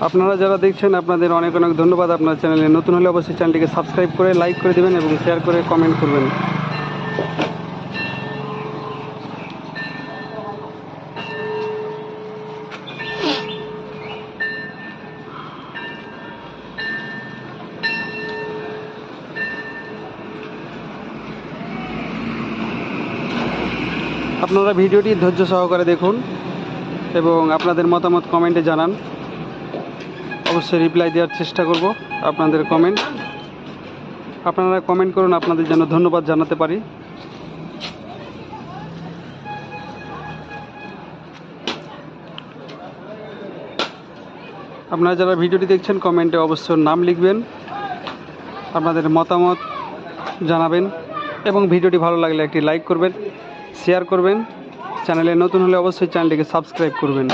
আপনারা যারা দেখছেন আপনাদের অনেক অনেক ধন্যবাদ। আপনার চ্যানেলে নতুন হলে অবশ্যই চ্যানেলটিকে সাবস্ক্রাইব করে লাইক করে দেবেন এবং শেয়ার করে কমেন্ট করবেন। আপনারা ভিডিওটি ধৈর্য সহকারে দেখুন এবং আপনাদের মতামত কমেন্টে জানান। অবশ্যই রিপ্লাই দেওয়ার চেষ্টা করব আপনাদের কমেন্ট। আপনারা কমেন্ট করুন, আপনাদের জন্য ধন্যবাদ জানাতে পারি। আপনারা যারা ভিডিওটি দেখছেন কমেন্টে অবশ্যই নাম লিখবেন, আপনাদের মতামত জানাবেন এবং ভিডিওটি ভালো লাগলে একটি লাইক করবেন, শেয়ার করবেন। চ্যানেলে নতুন হলে অবশ্যই চ্যানেলটিকে সাবস্ক্রাইব করবেন।